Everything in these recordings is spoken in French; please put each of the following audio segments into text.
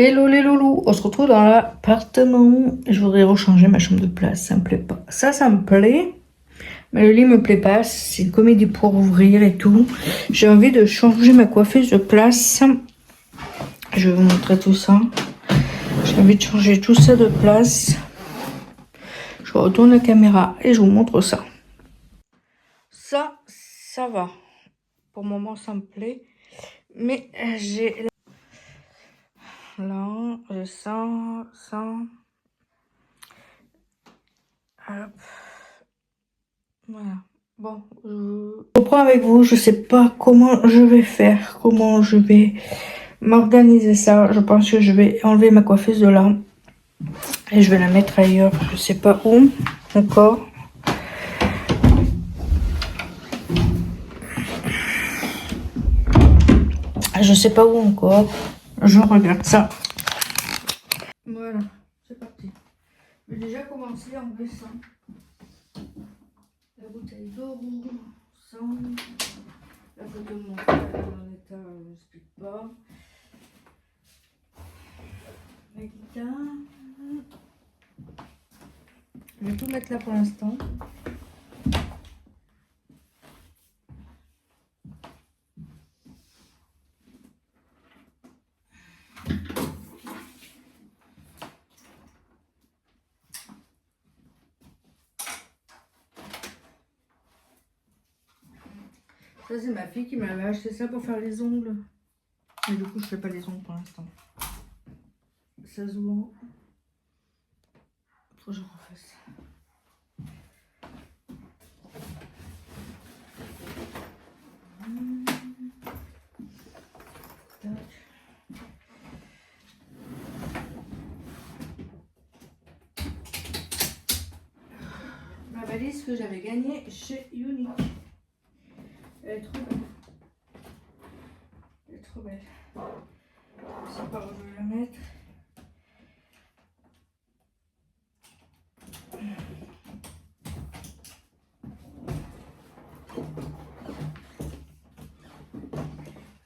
Hello les loulous, on se retrouve dans l'appartement. Je voudrais rechanger ma chambre de place, ça me plaît pas. Ça me plaît, mais le lit me plaît pas. C'est une comédie pour ouvrir et tout. J'ai envie de changer ma coiffeuse de place. Je vais vous montrer tout ça. J'ai envie de changer tout ça de place. Je retourne la caméra et je vous montre ça. Ça va. Pour le moment, ça me plaît. Mais j'ai... Là, je sens... Hop. Voilà. Bon, je reprends avec vous. Je sais pas comment je vais faire, comment je vais m'organiser ça. Je pense que je vais enlever ma coiffeuse de là et je vais la mettre ailleurs. Je sais pas où encore. Je sais pas où encore. Je regarde ça. Voilà, c'est parti. Je vais déjà commencer à enlever ça. La bouteille d'eau, ça. La photo de mon père en état, je n'explique pas. La guitare. Je vais tout mettre là pour l'instant. Ça, c'est ma fille qui m'avait acheté ça pour faire les ongles. Mais du coup, je fais pas les ongles pour l'instant. Ça se voit. Faut que je refasse. Tac. Ma valise que j'avais gagnée chez Unique. Elle est trop belle. Elle est trop belle. Je sais pas où je vais la mettre.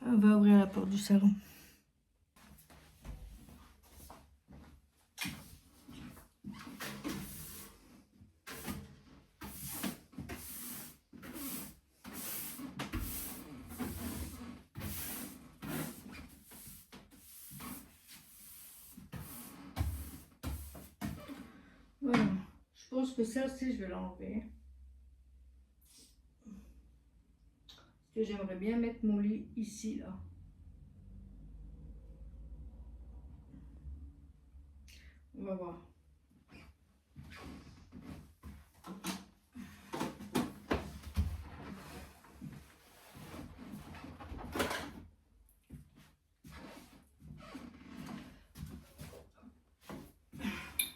On va ouvrir la porte du salon. Voilà. Je pense que ça aussi, je vais l'enlever. Parce que j'aimerais bien mettre mon lit ici, là. On va voir.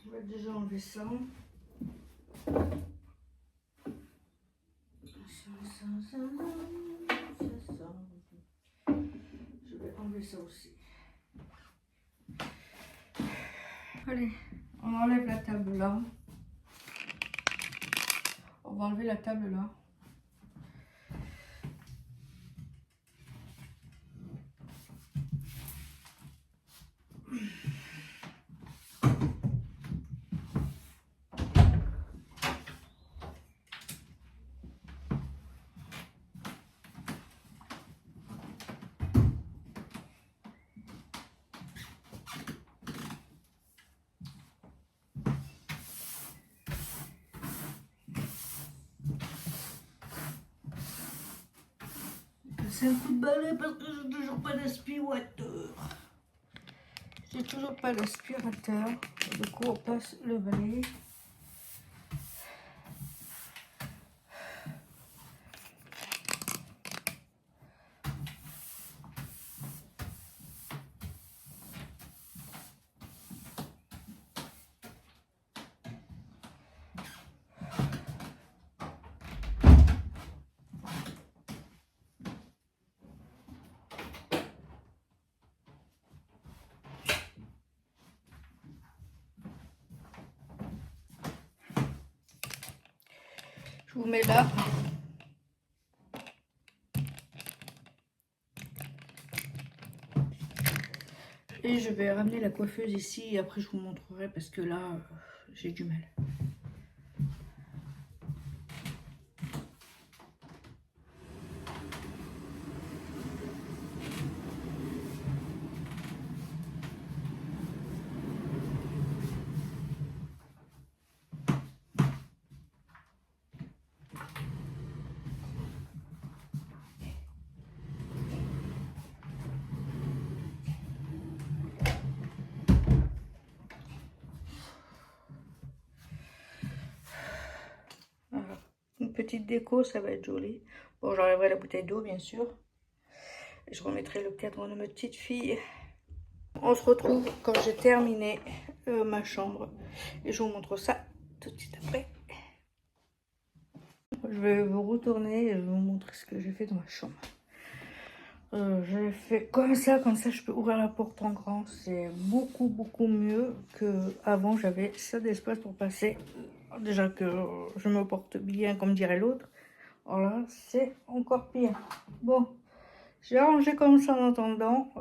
On va déjà enlever ça. Je vais enlever ça aussi. Allez, on enlève la table là. On va enlever la table là. C'est un coup de balai parce que j'ai toujours pas d'aspirateur. J'ai toujours pas d'aspirateur. Du coup, on passe le balai. vous mets là. Et je vais ramener la coiffeuse ici et après je vous montrerai parce que là, j'ai du mal. Voilà. Une petite déco, ça va être joli. Bon, j'enlèverai la bouteille d'eau, bien sûr. Et je remettrai le cadre de ma petite fille. On se retrouve quand j'ai terminé ma chambre. Et je vous montre ça tout de suite après. Je vais vous retourner et je vais vous montrer ce que j'ai fait dans ma chambre. J'ai fait comme ça je peux ouvrir la porte en grand. C'est beaucoup mieux qu'avant. J'avais ça d'espace pour passer. Déjà que je me porte bien, comme dirait l'autre. Alors là, c'est encore pire. Bon, j'ai arrangé comme ça en attendant,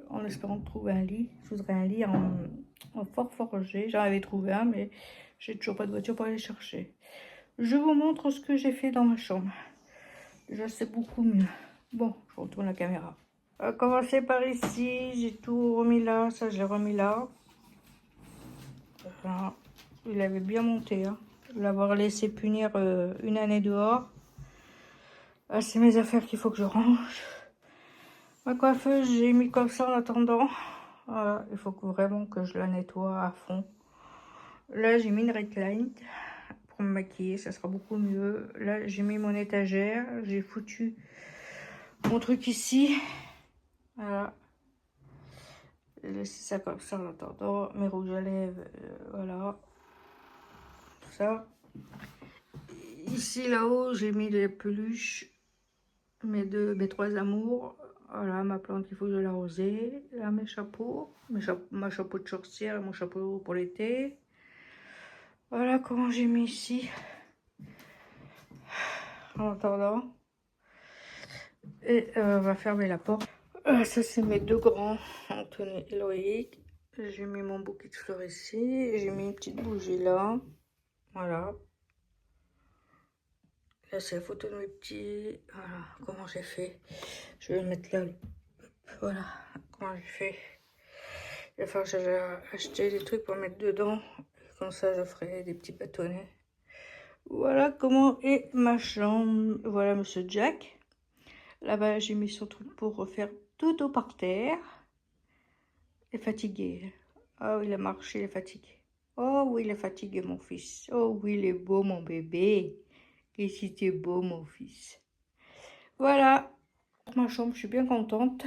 en espérant trouver un lit. Je voudrais un lit en forgé. J'en avais trouvé un, mais j'ai toujours pas de voiture pour aller chercher. Je vous montre ce que j'ai fait dans ma chambre. Déjà, c'est beaucoup mieux. Bon, je retourne la caméra. On va commencer par ici. J'ai tout remis là. Ça, je l'ai remis là. Voilà. Il avait bien monté. Hein. L'avoir laissé punir une année dehors. Ah, c'est mes affaires qu'il faut que je range. Ma coiffeuse, j'ai mis comme ça en attendant. Voilà, il faut vraiment que je la nettoie à fond. Là, j'ai mis une red light pour me maquiller. Ça sera beaucoup mieux. Là, j'ai mis mon étagère. J'ai foutu mon truc ici. Voilà. J'ai laissé ça comme ça en attendant. Mes rouges à lèvres, voilà. Tout ça. Ici, là-haut, j'ai mis les peluches. Mes trois amours. Voilà, ma plante, il faut que je l'arrose. Là, mes chapeaux. Ma chapeau de sorcière et mon chapeau pour l'été. Voilà comment j'ai mis ici. En attendant. Et on va fermer la porte. Ça, c'est mes deux grands, Anthony et Loïc. J'ai mis mon bouquet de fleurs ici. J'ai mis une petite bougie là. Voilà. Là, c'est la photo de mes petits. Voilà comment j'ai fait. Je vais le mettre là. Voilà comment j'ai fait. Il va falloir que j'ai acheté des trucs pour mettre dedans. Comme ça, je ferai des petits bâtonnets. Voilà comment est ma chambre. Voilà Monsieur Jack. Là-bas, j'ai mis son truc pour refaire tout au par terre. Il est fatigué. Oh, il a marché, il est fatigué. Oh oui, il est fatigué, mon fils. Oh oui, il est beau, mon bébé. Qu'est-ce que t'es beau, mon fils. Voilà. Ma chambre, je suis bien contente.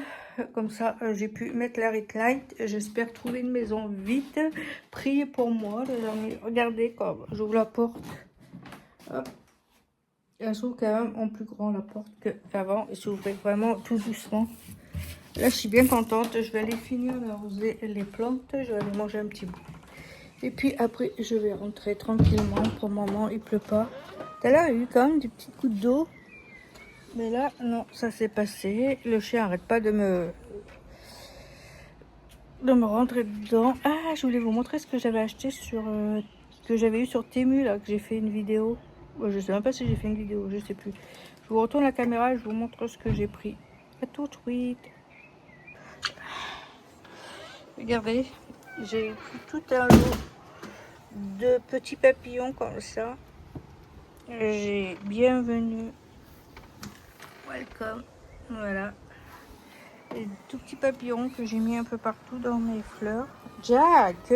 Comme ça, j'ai pu mettre la red light. J'espère trouver une maison vite. Priez pour moi, les amis. Regardez comme j'ouvre la porte. Hop. Elle s'ouvre quand même en plus grand la porte qu'avant. Elle s'ouvrait vraiment tout doucement. Là, je suis bien contente. Je vais aller finir d'arroser les plantes. Je vais aller manger un petit bout. Et puis après, je vais rentrer tranquillement. Pour le moment, il pleut pas. Tout à l'heure, il y a eu quand même des petites gouttes d'eau. Mais là, non, ça s'est passé. Le chien n'arrête pas de me rentrer dedans. Ah, je voulais vous montrer ce que j'avais acheté que j'avais eu sur Temu, là, que j'ai fait une vidéo. Je sais même pas si j'ai fait une vidéo, je sais plus. Je vous retourne la caméra et je vous montre ce que j'ai pris. À tout de suite. Regardez, j'ai pris tout un lot de petits papillons comme ça. J'ai bienvenue, welcome, voilà. Des tout petits papillons que j'ai mis un peu partout dans mes fleurs. Jack, je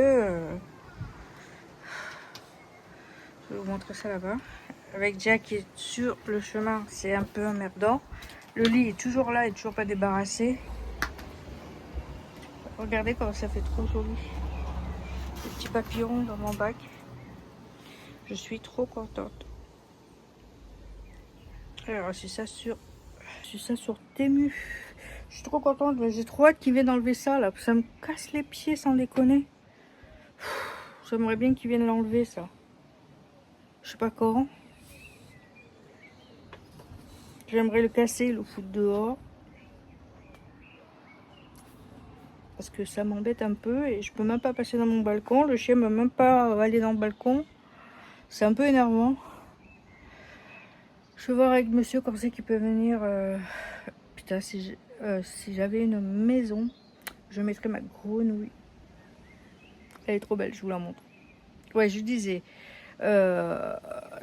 vais vous montrer ça là-bas. Avec Jack qui est sur le chemin, c'est un peu emmerdant. Le lit est toujours là et toujours pas débarrassé. Regardez comme ça fait trop joli. Des petits papillons dans mon bac. Je suis trop contente. Alors, c'est ça sur Temu. Je suis trop contente. J'ai trop hâte qu'il vienne enlever ça là. Ça me casse les pieds sans déconner. J'aimerais bien qu'il vienne l'enlever ça. Je sais pas quand. J'aimerais le casser, le foutre dehors. Parce que ça m'embête un peu et je peux même pas passer dans mon balcon. Le chien ne peut même pas aller dans le balcon. C'est un peu énervant. Je vais voir avec monsieur quand c'est qu'il peut venir. Putain, si j'avais une maison, je mettrais ma grenouille. Elle est trop belle, je vous la montre. Ouais, je disais,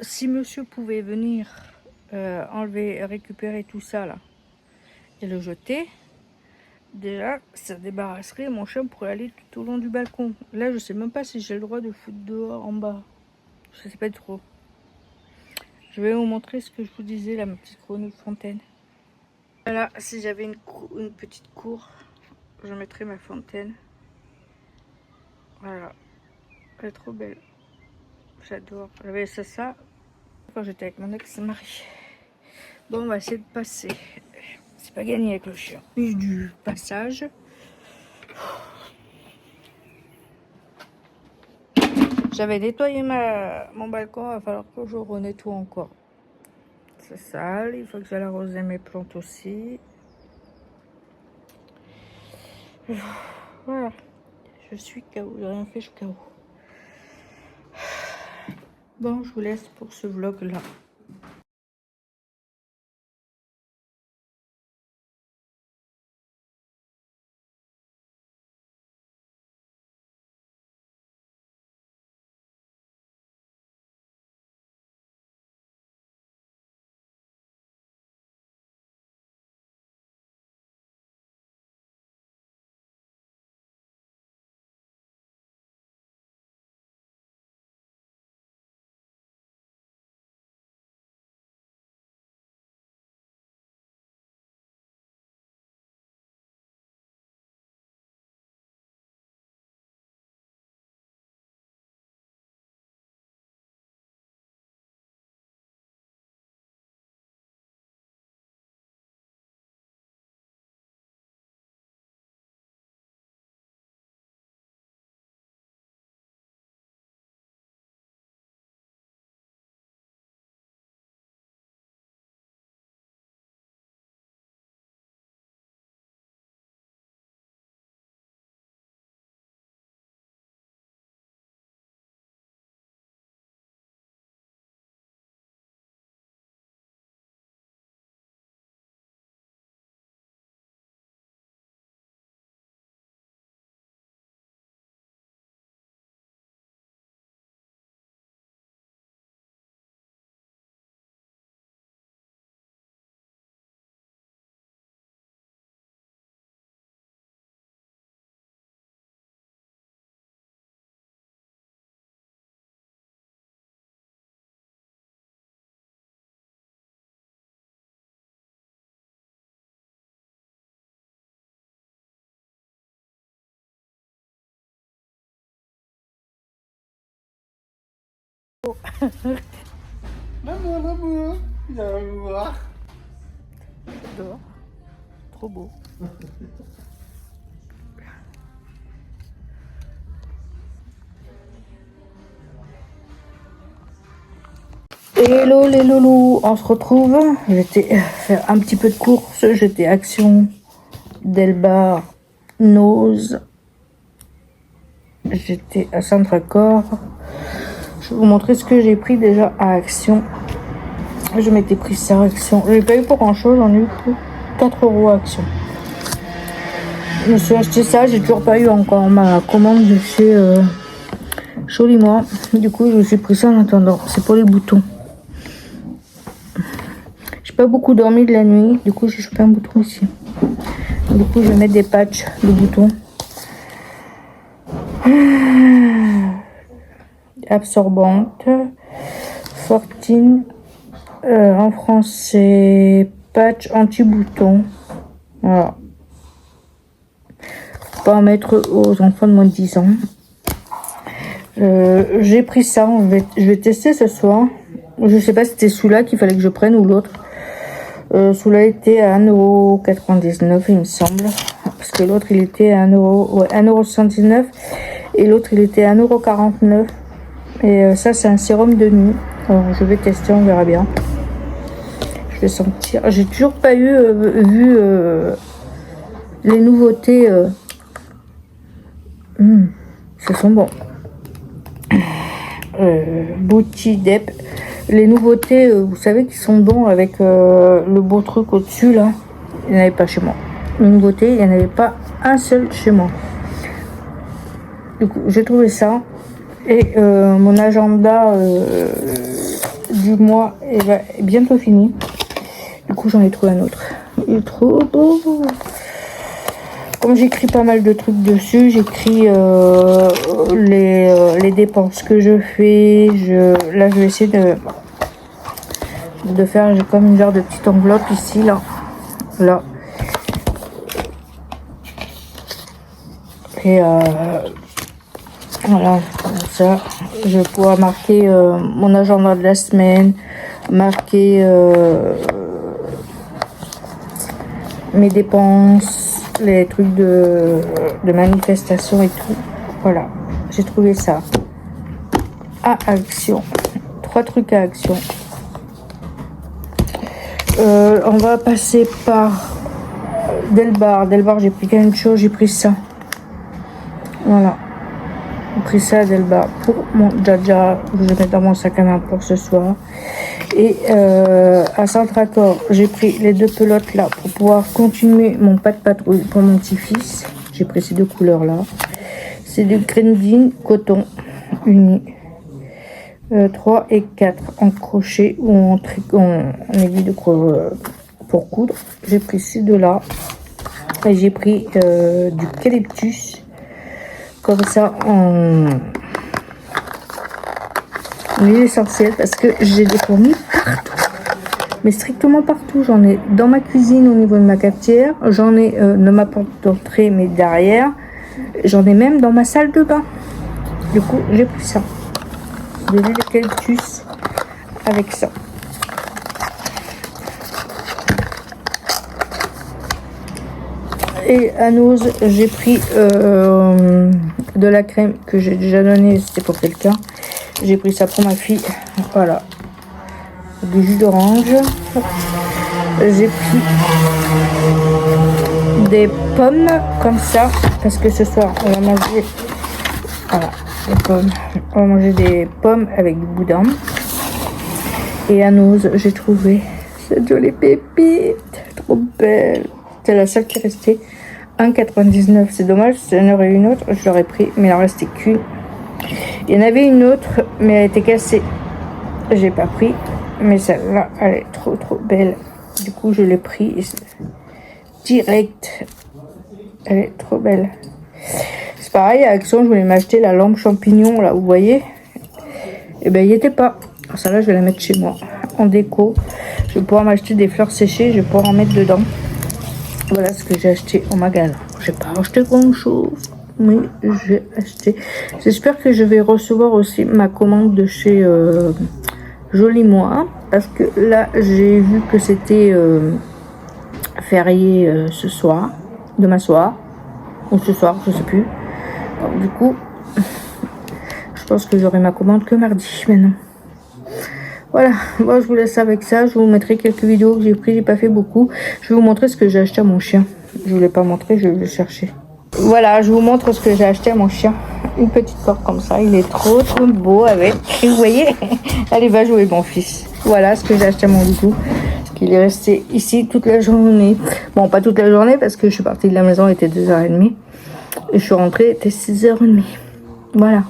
si monsieur pouvait venir enlever, récupérer tout ça là et le jeter, déjà ça débarrasserait mon chien pour aller tout au long du balcon. Là, je sais même pas si j'ai le droit de foutre dehors en bas. Je sais pas trop. Je vais vous montrer ce que je vous disais là, ma petite grenouille fontaine. Voilà, si j'avais une petite cour, je mettrais ma fontaine. Voilà, elle est trop belle. J'adore. J'avais ça quand j'étais avec mon ex-mari. Bon, on va essayer de passer. C'est pas gagné avec le chien. Puis du passage. J'avais nettoyé mon balcon, il va falloir que je renettoie encore. C'est sale, il faut que j'aille arroser mes plantes aussi. Voilà. Je suis KO, j'ai rien fait, je suis KO. Bon, je vous laisse pour ce vlog là. Maman, viens me voir. J'adore. Trop beau. Hello les loulous, on se retrouve. J'étais faire un petit peu de course. J'étais Action, Delbar, Nose. J'étais à Centre-Accord. Je vais vous montrer ce que j'ai pris déjà à Action. Je m'étais pris ça à Action. J'ai pas eu pour grand chose, j'en ai eu pour 4 € à Action. Je me suis acheté ça, j'ai toujours pas eu encore ma commande de chez Cholimois. Du coup, je me suis pris ça en attendant. C'est pour les boutons. J'ai pas beaucoup dormi de la nuit, du coup j'ai chopé un bouton ici. Du coup je vais mettre des patchs de boutons. Absorbante. Fortine. En français, patch anti-bouton. Voilà. Faut pas en mettre aux enfants de moins de 10 ans. J'ai pris ça, je vais tester ce soir. Je sais pas si c'était celui-là qu'il fallait que je prenne ou l'autre. Celui-là était à 1,99 €, il me semble. Parce que l'autre, il était à 1,79 € et l'autre, il était à 1,49 €. Et ça, c'est un sérum de nuit. Alors, je vais tester, on verra bien. Je vais sentir. J'ai toujours pas vu les nouveautés. Ça sent bon. Booty Dep. Les nouveautés, vous savez, qui sont bons avec le beau truc au-dessus là. Il n'y en avait pas chez moi. Les nouveautés, il n'y en avait pas un seul chez moi. Du coup, j'ai trouvé ça. Et mon agenda du mois est bientôt fini. Du coup, j'en ai trouvé un autre. Il est trop beau. Comme j'écris pas mal de trucs dessus, j'écris les dépenses que je fais. Là, je vais essayer de faire, j'ai comme une genre de petite enveloppe ici, là. Et voilà, comme ça, je vais pouvoir marquer mon agenda de la semaine, marquer mes dépenses, les trucs de manifestation et tout. Voilà, j'ai trouvé ça à Action. 3 trucs à Action. On va passer par Delbar. Delbar, j'ai pris quelque chose, j'ai pris ça. Voilà. J'ai pris ça à Delbar pour mon Jaja, que je mets dans mon sac à main pour ce soir. Et à Centracor, j'ai pris les 2 pelotes là pour pouvoir continuer mon pas de patrouille pour mon petit-fils. J'ai pris ces 2 couleurs là. C'est du Grindin coton uni. 3 et 4 en crochet ou en aiguille de pour coudre. J'ai pris ces 2 là. Et j'ai pris du Calyptus. Comme ça en huile essentielle parce que j'ai des fourmis partout, mais strictement partout. J'en ai dans ma cuisine au niveau de ma cafetière, j'en ai de ma porte d'entrée mais derrière, j'en ai même dans ma salle de bain. Du coup j'ai pris ça, de l'huile d'eucalyptus avec ça. Et à Nose, j'ai pris de la crème que j'ai déjà donnée, c'était pour quelqu'un. J'ai pris ça pour ma fille. Voilà. Du jus d'orange. J'ai pris des pommes comme ça. Parce que ce soir, on va manger. Voilà. Des pommes. On va manger des pommes avec du boudin. Et à Nose, j'ai trouvé cette jolie pépite. Trop belle. C'est la seule qui est restée. 1,99. C'est dommage, si il y en aurait une autre, je l'aurais pris, mais il en restait qu'une. Il y en avait une autre, mais elle était cassée. J'ai pas pris, mais celle-là, elle est trop belle. Du coup, je l'ai pris direct. Elle est trop belle. C'est pareil, à Action, je voulais m'acheter la lampe champignon, là, vous voyez. Et ben, il n'y était pas. Alors, celle-là, je vais la mettre chez moi, en déco. Je vais pouvoir m'acheter des fleurs séchées, je vais pouvoir en mettre dedans. Voilà ce que j'ai acheté au magasin. J'ai pas acheté grand chose, mais j'ai acheté. J'espère que je vais recevoir aussi ma commande de chez Joli Moi, parce que là j'ai vu que c'était férié ce soir, demain soir, ou ce soir, je sais plus. Donc, du coup, je pense que j'aurai ma commande que mardi maintenant. Voilà, bon, je vous laisse avec ça. Je vous mettrai quelques vidéos que j'ai prises. J'ai pas fait beaucoup. Je vais vous montrer ce que j'ai acheté à mon chien. Je vous l'ai pas montré, je vais le chercher. Voilà, je vous montre ce que j'ai acheté à mon chien. Une petite corde comme ça. Il est trop beau avec. Et vous voyez, allez, va jouer mon fils. Voilà ce que j'ai acheté à mon doudou. Parce qu'il est resté ici toute la journée. Bon, pas toute la journée parce que je suis partie de la maison, il était 2h30. Et je suis rentrée, il était 6h30. Voilà.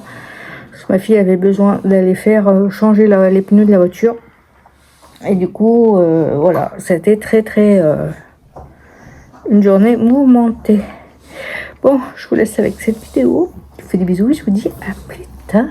Ma fille avait besoin d'aller faire changer les pneus de la voiture. Et du coup, voilà, c'était très une journée mouvementée. Bon, je vous laisse avec cette vidéo. Je vous fais des bisous et je vous dis à plus tard.